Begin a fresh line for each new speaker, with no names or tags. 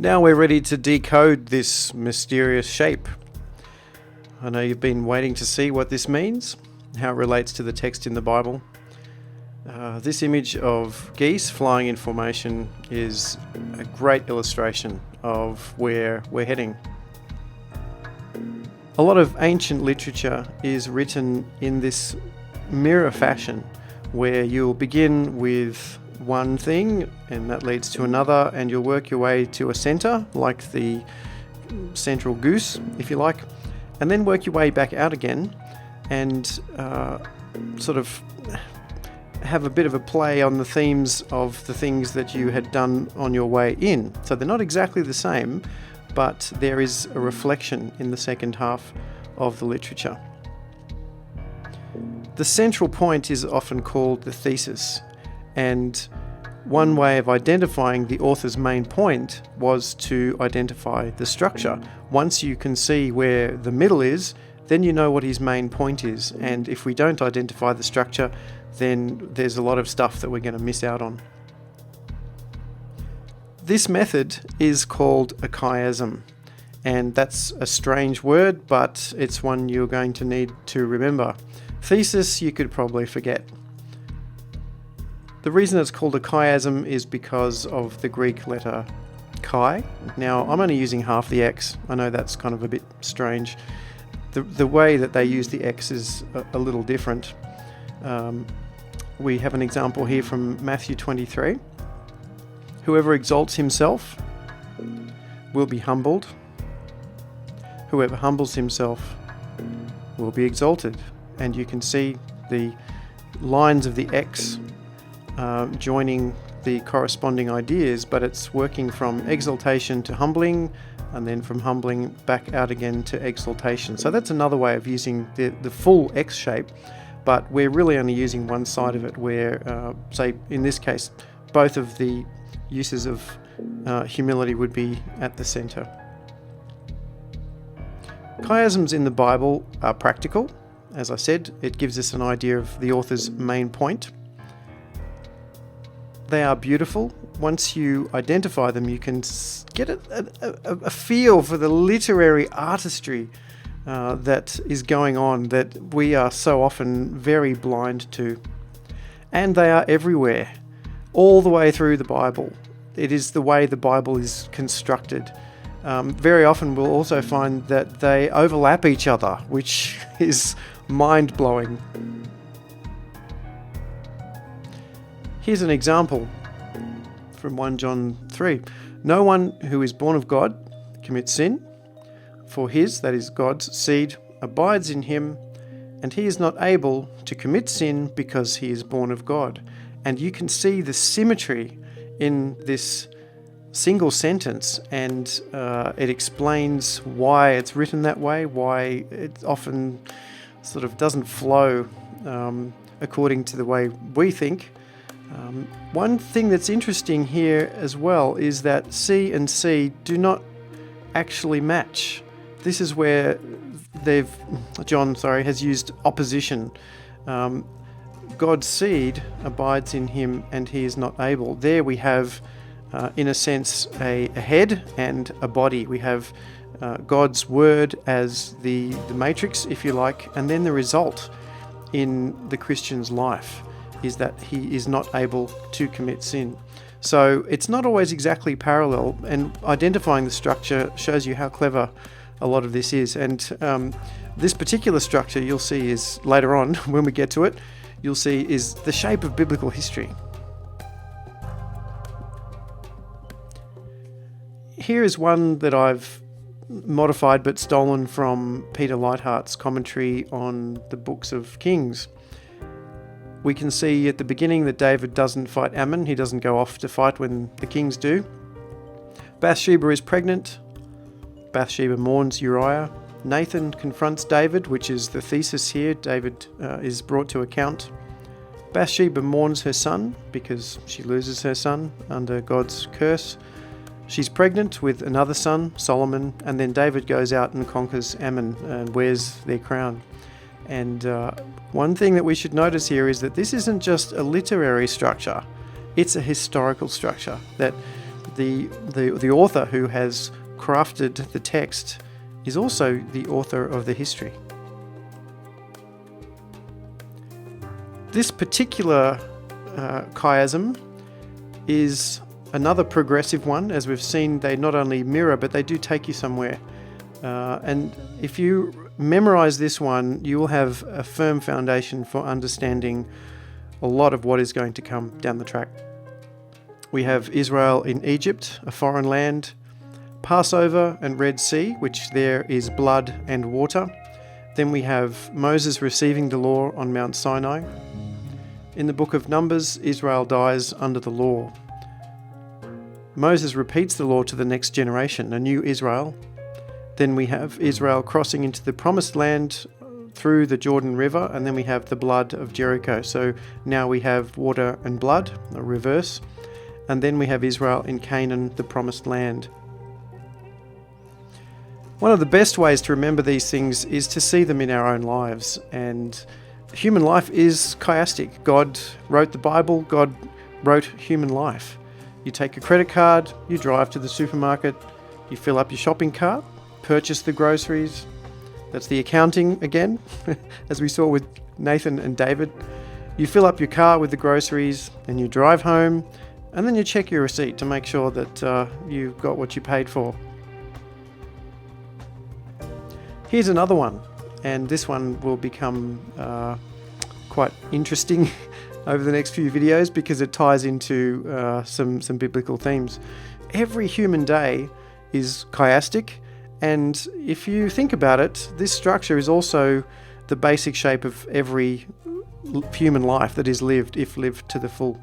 Now we're ready to decode this mysterious shape. I know you've been waiting to see what this means, how it relates to the text in the Bible. This image of geese flying in formation is a great illustration of where we're heading. A lot of ancient literature is written in this mirror fashion, where you'll begin with one thing and that leads to another, and you'll work your way to a center, like the central goose, if you like, and then work your way back out again and sort of have a bit of a play on the themes of the things that you had done on your way in. So they're not exactly the same, but there is a reflection in the second half of the literature. The central point is often called the thesis, and one way of identifying the author's main point was to identify the structure. Once you can see where the middle is, then you know what his main point is, and if we don't identify the structure, then there's a lot of stuff that we're going to miss out on. This method is called a chiasm, and that's a strange word, but it's one you're going to need to remember. Thesis you could probably forget. The reason it's called a chiasm is because of the Greek letter chi. Now, I'm only using half the X. I know that's kind of a bit strange. The way that they use the X is a little different. We have an example here from Matthew 23. Whoever exalts himself will be humbled. Whoever humbles himself will be exalted. And you can see the lines of the X joining the corresponding ideas, but it's working from exaltation to humbling, and then from humbling back out again to exaltation. So that's another way of using the full X shape, but we're really only using one side of it, where, say, in this case, both of the uses of humility would be at the center. Chiasms in the Bible are practical. As I said, it gives us an idea of the author's main point. They are beautiful. Once you identify them, you can get a feel for the literary artistry that is going on, that we are so often very blind to. And they are everywhere, all the way through the Bible. It is the way the Bible is constructed. Very often we'll also find that they overlap each other, which is mind-blowing. Here's an example from 1 John 3. No one who is born of God commits sin, for his, that is God's, seed abides in him, and he is not able to commit sin because he is born of God. And you can see the symmetry in this single sentence, and it explains why it's written that way, why it often sort of doesn't flow according to the way we think. One thing that's interesting here as well is that C and C do not actually match. This is where John has used opposition. God's seed abides in him and he is not able. There we have, in a sense, a head and a body. We have God's word as the matrix, if you like, and then the result in the Christian's life is that he is not able to commit sin. So it's not always exactly parallel, and identifying the structure shows you how clever a lot of this is. And this particular structure, you'll see, is later on, when we get to it, you'll see is the shape of biblical history. Here is one that I've modified but stolen from Peter Lightheart's commentary on the books of Kings. We can see at the beginning that David doesn't fight Ammon. He doesn't go off to fight when the kings do. Bathsheba is pregnant. Bathsheba mourns Uriah. Nathan confronts David, which is the thesis here. David is brought to account. Bathsheba mourns her son because she loses her son under God's curse. She's pregnant with another son, Solomon, and then David goes out and conquers Ammon and wears their crown. And one thing that we should notice here is that this isn't just a literary structure, it's a historical structure, that the author who has crafted the text is also the author of the history. This particular chiasm is another progressive one. As we've seen, they not only mirror, but they do take you somewhere. And if you memorize this one, you will have a firm foundation for understanding a lot of what is going to come down the track. We have Israel in Egypt, a foreign land, Passover and Red Sea, which there is blood and water. Then we have Moses receiving the law on Mount Sinai. In the book of Numbers, Israel dies under the law. Moses repeats the law to the next generation, a new Israel. Then we have Israel crossing into the promised land through the Jordan River, and then we have the blood of Jericho. So now we have water and blood, a reverse. And then we have Israel in Canaan, the promised land. One of the best ways to remember these things is to see them in our own lives. And human life is chiastic. God wrote the Bible, God wrote human life. You take a credit card, you drive to the supermarket, you fill up your shopping cart, purchase the groceries. That's the accounting again, as we saw with Nathan and David. You fill up your car with the groceries and you drive home, and then you check your receipt to make sure that you've got what you paid for. Here's another one, and this one will become quite interesting over the next few videos because it ties into some biblical themes. Every human day is chiastic, and if you think about it, this structure is also the basic shape of every human life that is lived, if lived to the full.